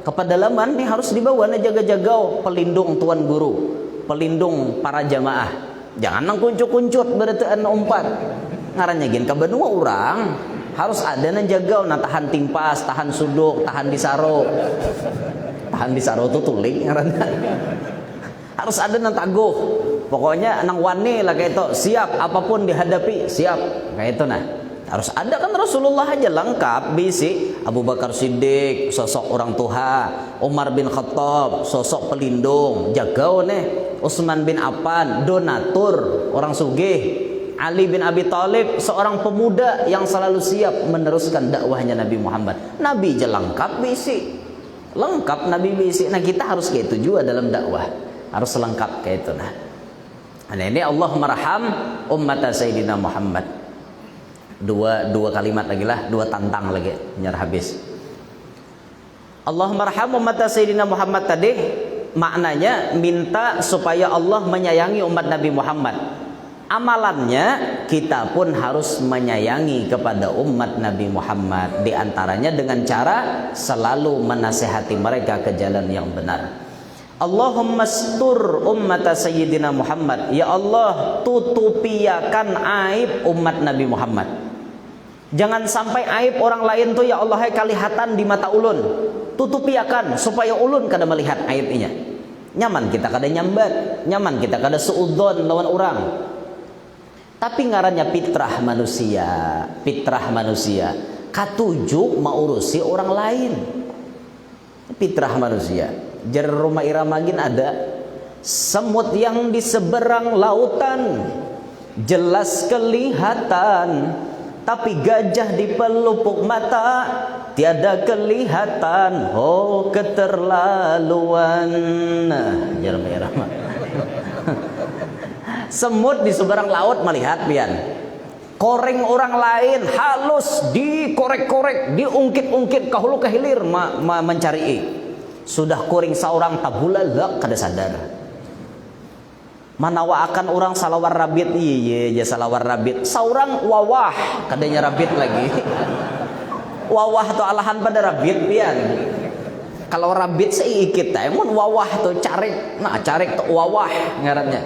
Ke pedalaman nih harus dibawa nan jaga-jagau, pelindung tuan guru, pelindung para jamaah. Jangan nang kuncut-kuncut berarti umpat. Ngarannya gin ke benua orang harus ada nan jagau, nan tahan timpas, tahan suduk, tahan disaro. Tahan disaro tuh tuling ngarannya. Harus ada nang taguh. Pokoknya nang wani lah kayak itu, siap apapun dihadapi, siap kayak itu nah. Harus ada kan Rasulullah aja lengkap bisi. Abu Bakar Siddiq sosok orang tua, Umar bin Khattab sosok pelindung, jagau nih. Utsman bin Affan donatur, orang sugih. Ali bin Abi Thalib seorang pemuda yang selalu siap meneruskan dakwahnya Nabi Muhammad. Nabi aja lengkap bisi. Lengkap Nabi bisi. Nah kita harus kayak itu juga dalam dakwah. Harus lengkap kayak itu nah. Nah ini Allah marham ummat Sayyidina Muhammad. Dua kalimat lagi lah, dua tantang lagi nyar habis. Allah marham ummat Sayyidina Muhammad tadi maknanya minta supaya Allah menyayangi umat Nabi Muhammad. Amalannya kita pun harus menyayangi kepada umat Nabi Muhammad, di antaranya dengan cara selalu menasihati mereka ke jalan yang benar. Allahumma astur ummat Sayyidina Muhammad. Ya Allah, tutupiakan aib umat Nabi Muhammad. Jangan sampai aib orang lain tuh ya Allah kelihatan di mata ulun. Tutupiakan supaya ulun kada melihat aibnya. Nyaman kita kada nyambat, nyaman kita kada suudzon lawan orang. Tapi ngarannya fitrah manusia, fitrah manusia. Katuju maurusi orang lain. Fitrah manusia. Jar rumah iramagin ada semut yang di seberang lautan jelas kelihatan, tapi gajah di pelupuk mata tiada kelihatan. Oh keterlaluan. Jar rumah irama. Semut di seberang laut melihat pian. Koreng orang lain halus dikorek-korek, diungkit-ungkit kahulu kahilir mencari. Sudah kuring seorang tabulalak kada sadar. Manawa akan orang salawar rabit, iya ya salawar rabit. Seorang wawah kadanya rabit lagi. Wawah atau alahan pada rabit pian. Kalau rabit seikit mun wawah tuh carik, nah carik tuh wawah ngarannya.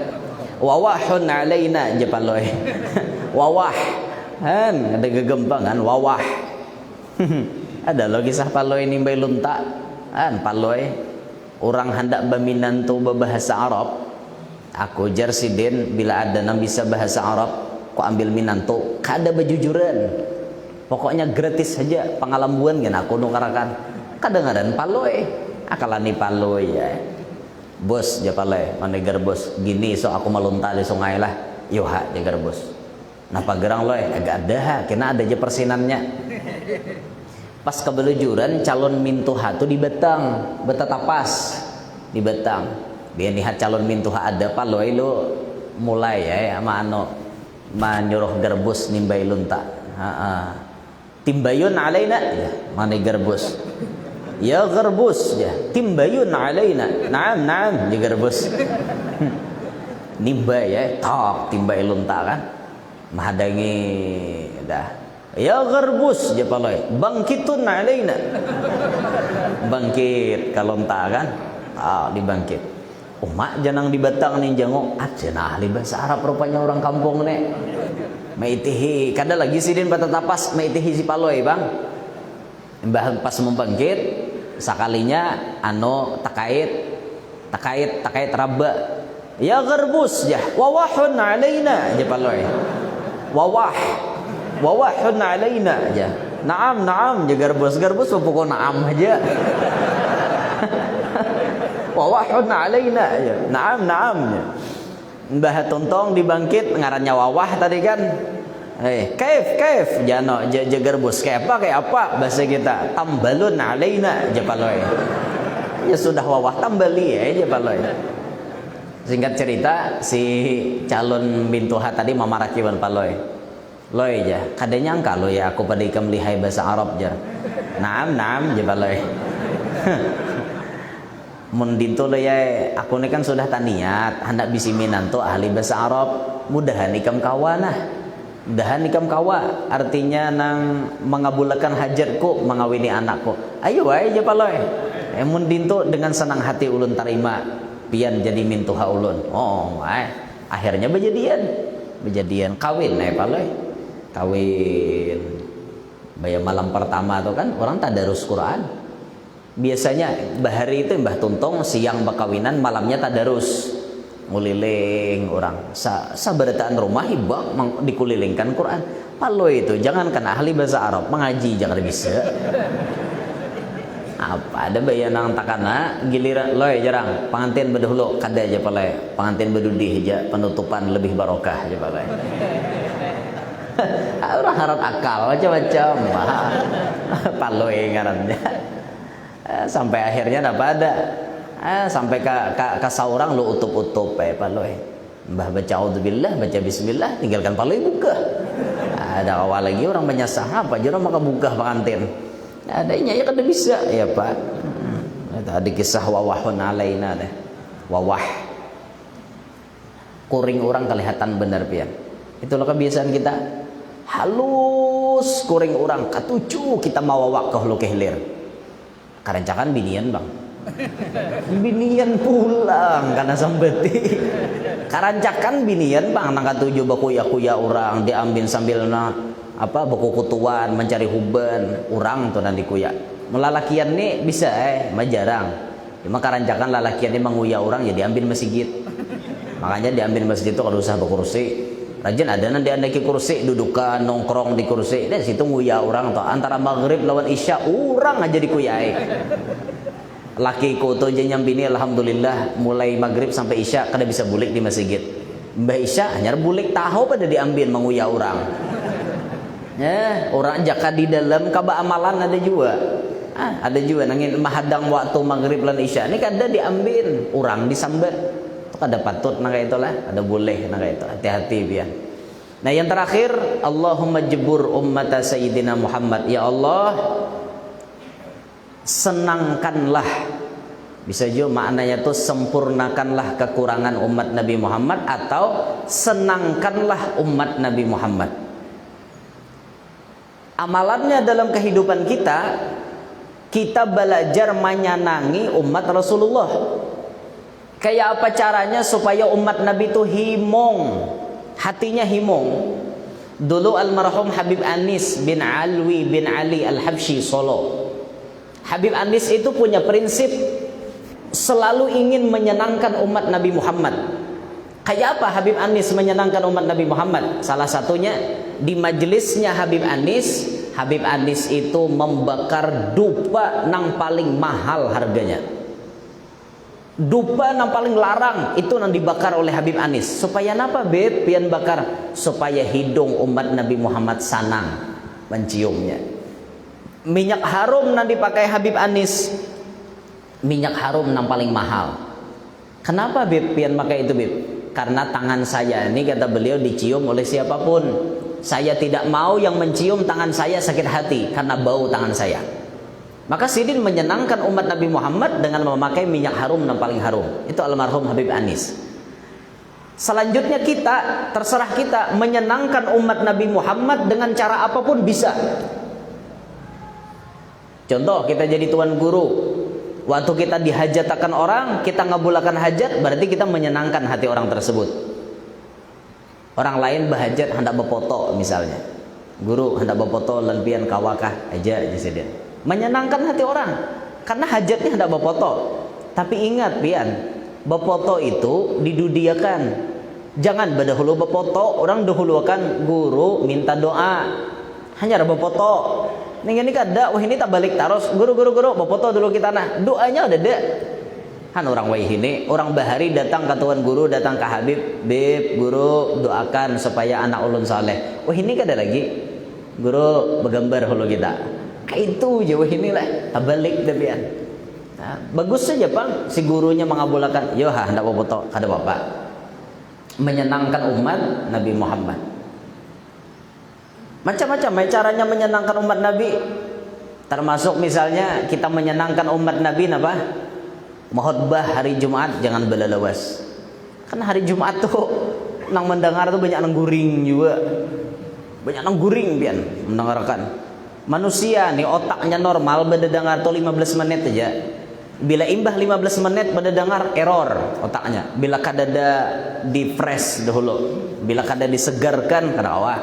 Wawahun alaina je paloy. Wawah. Han ada gegempangan wawah. Ada lo kisah paloy nimbai lunta. Han paloy orang hendak berminantu berbahasa Arab. Aku jar sidin bila ada yang bisa bahasa Arab, ku ambil minantu, kada bejujuran. Pokoknya gratis saja pengalaman kan aku nungarakan. Kadang-kadang paloy, akalani paloy ya. Bos japale manegar bos gini so aku malunta di sungai lah. Yoha jagar bos. Napa gerang loy agak ada kena ada aja persinannya. Pas kebelujuran calon mintuha tuh di Betang, Betatapas di Betang. Biar lihat calon mintuha ada paloy lu mulai ya sama ano menyuruh gerbus nimbai lunta. Timbayun alaina ya mana gerbus. Ya gerbus ya timbayun alaina. Naam ya gerbus. Nimbai ya tok timbai lunta kan. Mahadangi dah. Ya gerbus ya paloy bangkitun alaina. Bangkit kalonta kan. Dibangkit. Mak janang di Batang nih jangok aja ahli bahasa Arab rupanya orang kampung nih. Maitihi kada lagi sidin Betatapas maitihi si paloy bang. Mbah pas membangkit sakalinya ano takait raba. Ya gerbus ya wawahun alaina aja paloy. Wawahun alaina aja. Naam ya gerbus pokok naam aja. Wawahun alaina ya. Naam ya. Mbah tontong dibangkit ngarannya wawah tadi kan. Kaif jano jagar bos kayak apa bahasa kita tambalun alaina japaloy. Ya sudah wawah tambali ya japaloy. Singkat cerita si calon bintuha tadi mamarakiwan paloy. Loy ja, kada nyangka lo ya aku pada ikam lihai bahasa Arab jar. Naam japaloy. Mun dinto lo ya aku ini kan sudah taniat hendak bisi minanto ahli bahasa Arab mudahan ikam kawa nah mudahan ikam kawa artinya nang mengabulkan hajatku mengawini anakku ayo wae aja paloy mun dinto dengan senang hati ulun terima pian jadi mintuha ulun akhirnya bejadian kawin paloy kawin bayar malam pertama tuh kan orang tadarus Quran. Biasanya bahari itu Mbah Tuntong siang bakawinan malamnya tadarus nguliling orang sabarataan rumah ibak dikulilingkan Quran palo itu jangankan ahli bahasa Arab mengaji jangan bisa apa ada bayanang takana giliran loy jarang pengantin berdahulu kada aja palai pengantin berdudi aja penutupan lebih barokah aja palai orang harap akal macam-macam palo ngarannya. Sampai akhirnya dapat ada sampai ke saurang lu utup-utup paloy mbah baca auzubillah baca bismillah tinggalkan paloy buka ada awal lagi orang menyasah apa jero maka buka pengantin adanya ya kada bisa ya pak ada kisah wawahun alaina deh wawah kuring orang kelihatan benar pian itulah kebiasaan kita halus kuring orang katucu kita mau wawak ke hulu kehilir karancakan binian bang binian pulang karena sambeti karancakan binian bang nangka tujuh bakuya orang diambil sambil baku kutuan mencari huban orang tuh nanti kuya melalakian nih bisa jarang cuma karancakan lalakian nih menguya orang ya diambil masjid makanya diambil masjid itu kalau usah berkursi rajin ada nanti anda ke kursi dudukan nongkrong di kursi dan situ nguya orang atau antara maghrib lawan isya orang aja dikuyai laki ku tuh janyam bini alhamdulillah mulai maghrib sampai isya kada bisa bulik di masjid mbak isya hanya bulik tahu pada diambil menguya orang orang jaka di dalam kaba amalan ada juga nangin mahadang waktu maghrib lan isya ini kada diambil orang disambat ada patut naga itulah ada boleh naga itu hati-hati biar. Nah yang terakhir Allahumma jebur ummata sayyidina Muhammad ya Allah senangkanlah bisa juga maknanya tuh sempurnakanlah kekurangan umat Nabi Muhammad atau senangkanlah umat Nabi Muhammad amalannya dalam kehidupan kita kita belajar menyenangi umat Rasulullah. Kayak apa caranya supaya umat Nabi itu himong, hatinya himong. Dulu almarhum Habib Anis bin Alwi bin Ali Al-Habsyi Solo. Habib Anis itu punya prinsip selalu ingin menyenangkan umat Nabi Muhammad. Kayak apa Habib Anis menyenangkan umat Nabi Muhammad? Salah satunya di majelisnya Habib Anis itu membakar dupa nang paling mahal harganya. Dupa nang paling larang itu nang dibakar oleh Habib Anis. Supaya napa beb pian bakar? Supaya hidung umat Nabi Muhammad sanang menciumnya. Minyak harum nang dipakai Habib Anis, minyak harum nang paling mahal. Kenapa beb pian pakai itu beb? Karena tangan saya ini, kata beliau, dicium oleh siapapun. Saya tidak mau yang mencium tangan saya sakit hati karena bau tangan saya. Maka Sidin menyenangkan umat Nabi Muhammad dengan memakai minyak harum yang paling harum. Itu almarhum Habib Anis. Selanjutnya kita, terserah kita menyenangkan umat Nabi Muhammad dengan cara apapun bisa. Contoh, kita jadi tuan guru. Waktu kita dihajatakan orang, kita ngabulakan hajat, berarti kita menyenangkan hati orang tersebut. Orang lain bahajat hendak bepoto misalnya. Guru hendak bepoto lempian kawakah aja dia. Menyenangkan hati orang karena hajatnya hendak bepoto. Tapi ingat pian, bepoto itu didudiakan. Jangan berdahulu bepoto, orang dahulukan guru minta doa. Hanya bepoto. Nih kada, wah ini tak balik terus. Guru bepoto dulu kita nah. Doanya udah dek. Han orang ini, orang bahari datang ke tuan guru, datang ke Habib, beb guru doakan supaya anak ulun saleh. Wah ini kada lagi. Guru bergambar hulu kita. Kayak itu aja wah inilah tabalik tabian. Nah, bagus saja Bang si gurunya mengabulkan. Yo ha hendak foto kada apa-apa. Menyenangkan umat Nabi Muhammad. Macam-macam caranya menyenangkan umat Nabi. Termasuk misalnya kita menyenangkan umat Nabi apa? Mahutbah hari Jumat jangan belalawas. Kan hari Jumat tuh nang mendengar tuh banyak nang guring juga. Banyak nang guring pian mendengarkan. Manusia nih otaknya normal berdengar tuh 15 menit aja. Bila imbah 15 menit berdengar error otaknya. Bila kadada di fresh dahulu, bila kada disegarkan kada awah.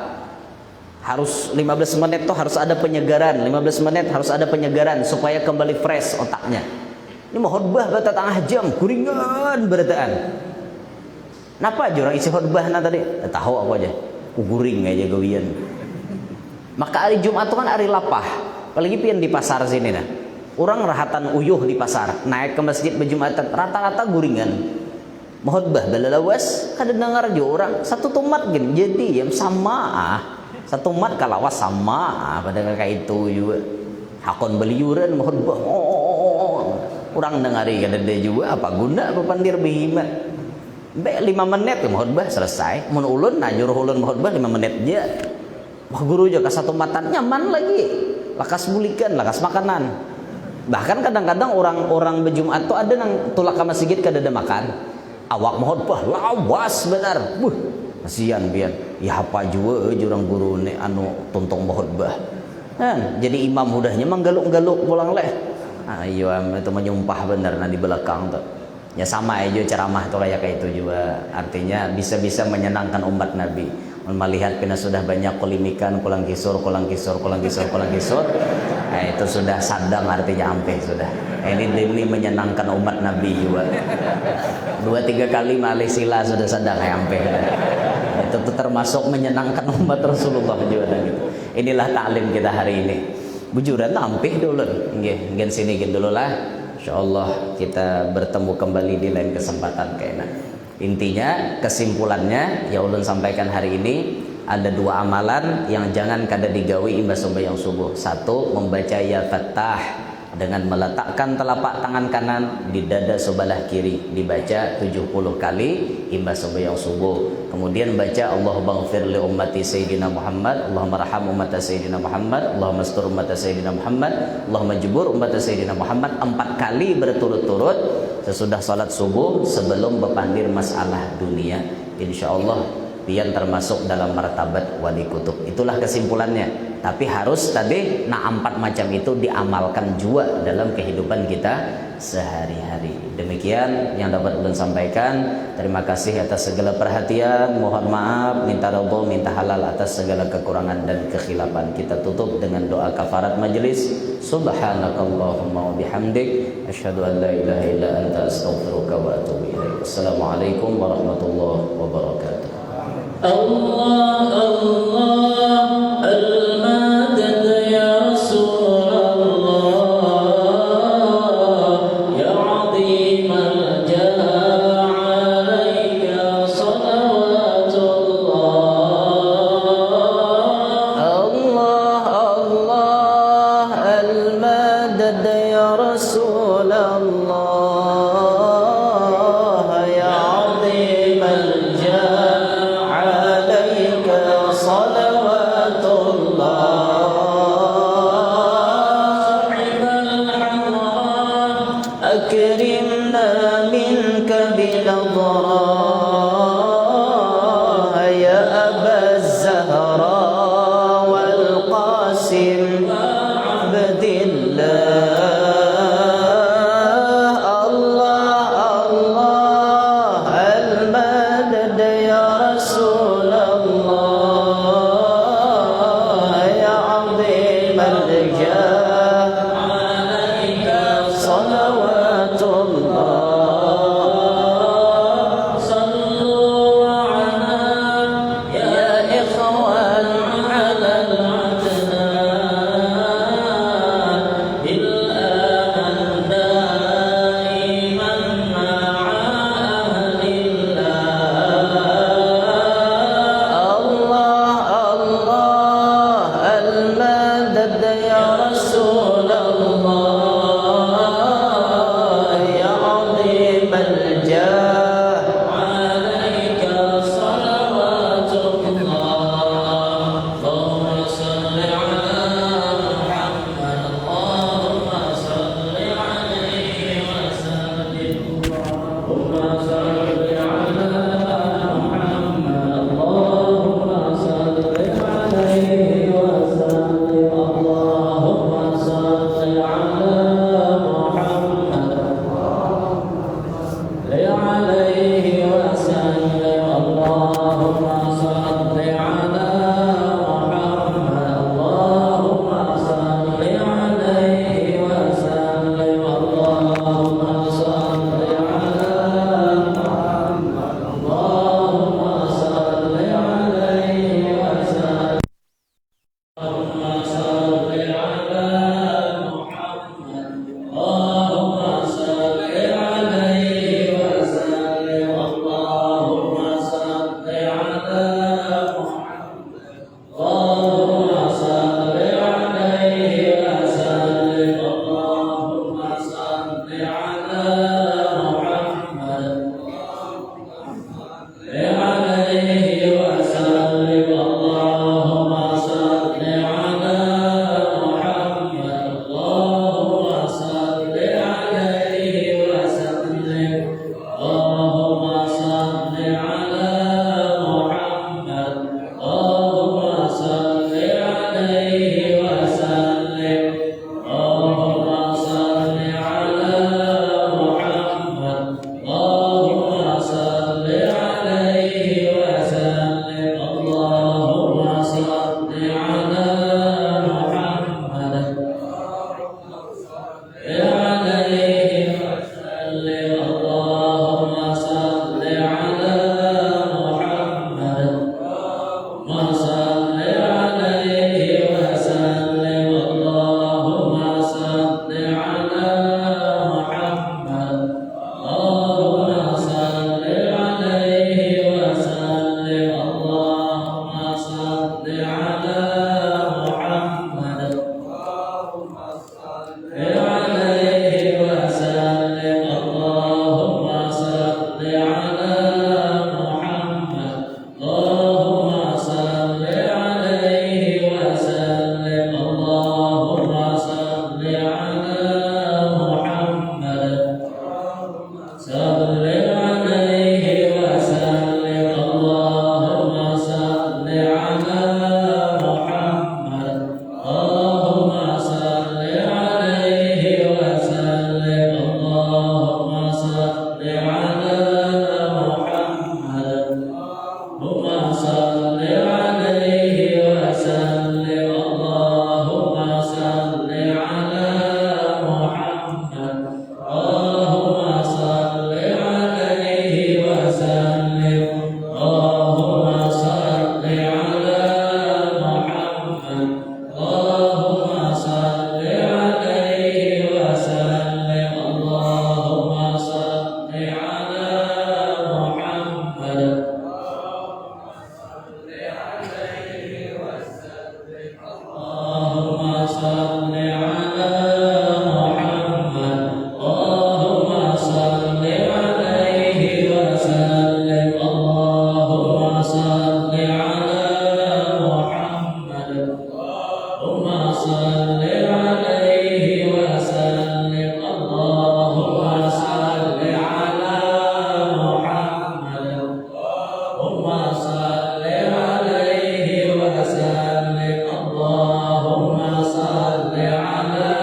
Harus 15 menit tuh harus ada penyegaran, 15 menit harus ada penyegaran supaya kembali fresh otaknya. Ini mau khutbah bata tengah jam, kuringan berataan. Napa jurang isi khutbah na tadi? Tahu aku aja. Kuguring aja gawian. Maka hari Jumat itu kan hari lapah. Apalagi pian di pasar sini nah. Orang rahatan uyuh di pasar, naik ke masjid berjumatan, rata-rata guringan. Khutbah balalawas kada dengar jo orang satu tumat gini. Jadi yang sama satu mat kalawas sama pada kayak itu juga. Hakon beliuran khutbah. Orang dengari kada ada juga apa guna pepandir behimat. Be 5 menit khutbah selesai. Mun ulun nyuruh ulun khutbah 5 menit aja. Wah guru juga satu matan nyaman lagi. Lakas bulikan, lakas makanan. Bahkan kadang-kadang orang-orang berjumat tuh ada nang tulak ke masjid kada ada makan. Awak khutbah lawas benar. Kasihan pian. Ya apa juga jurang guru ni anu tuntong khutbah. Kan jadi imam mudahnya manggaluk-galuk pulang leh. Ayo itu menyumpah benar nah di belakang tuh. Ya sama aja ceramah tuh kayak itu juga. Artinya bisa-bisa menyenangkan umat Nabi. Melihat pina sudah banyak kulimikan, kulang kisur. Nah, itu sudah sadang artinya ampe sudah. Ini demi menyenangkan umat Nabi juga. 2-3 kali malih sila sudah sadang ampe. Itu termasuk menyenangkan umat Rasulullah juga gitu. Inilah taklim kita hari ini. Bujuran ampe dulu. Nggih, ngen sini dulu lah. Insyaallah kita bertemu kembali di lain kesempatan kayaknya. Intinya kesimpulannya ya ulun sampaikan hari ini ada 2 amalan yang jangan kada digawi imbas sembahyang subuh. 1 membaca ya Fattah dengan meletakkan telapak tangan kanan di dada sebelah kiri dibaca 70 kali imbas sembahyang subuh. Kemudian baca Allahumma ighfir li ummati sayyidina Muhammad, Allahumma arham ummata sayyidina Muhammad, Allahumma astur ummata sayyidina Muhammad, Allahumma jubur ummata sayyidina Muhammad 4 kali berturut-turut sesudah salat subuh sebelum berpandir masalah dunia. Insyaallah pian termasuk dalam martabat wali kutub. Itulah kesimpulannya. tapi harus tadi 4 macam itu diamalkan juga dalam kehidupan kita sehari-hari. Demikian yang dapat ulun sampaikan. Terima kasih atas segala perhatian. Mohon maaf, minta ridho, minta halal atas segala kekurangan dan kekhilafan. Kita tutup dengan doa kafarat majelis. Subhanakallahumma wa bihamdik, asyhadu an la ilaha illa anta, astaghfiruka wa atubu ilaik. Assalamualaikum warahmatullahi wabarakatuh. Allah Allah al-madad ya Rasulullah ya azim al-jah alayka salawatullah. Allah Allah al-madad ya Rasulullah ya azim al-jah أكرمنا منك بنظرة يا أبا الزهراء والقاسم عبد الله. الله الله المدد يا رسول الله يا عظيم الجاه عليك صلوات الله. اللهم صل على محمد اللهم صل عليه وسلم اللهم صل على محمد اللهم صل عليه وسلم اللهم صل على محمد اللهم صل عليه وسلم اللهم صل على محمد اللهم صل على محمد اللهم صل عليه وسلم اللهم صل على محمد اللهم صل عليه وسلم اللهم صل على محمد اللهم صل عليه وسلم اللهم صل على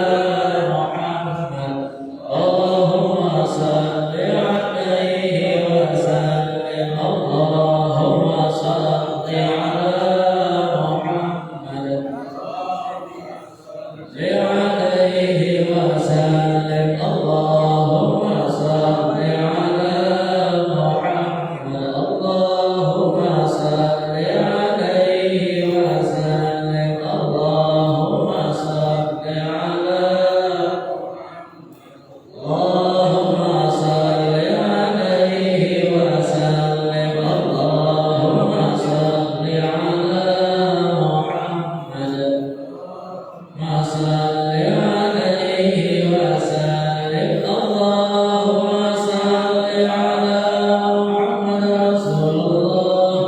محمد اللهم صل عليه وسلم اللهم صل على محمد عليه وسلم اللهم صل على محمد اللهم صل عليه وسلم اللهم صل على اللهم صل عليه وسلم اللهم صل على محمد ما صل عليه وسلم اللهم صل على محمد رسول الله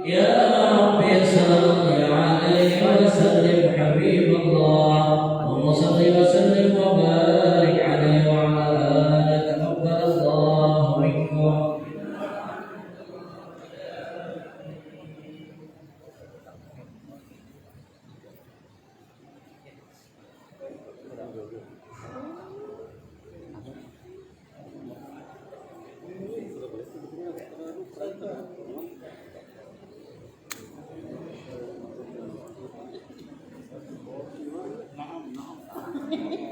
يا رب صل عليه وسلم حبيب الله اللهم صل وسلم وبارك عليه وعلى آله تقبل الله منكم Naam, naam.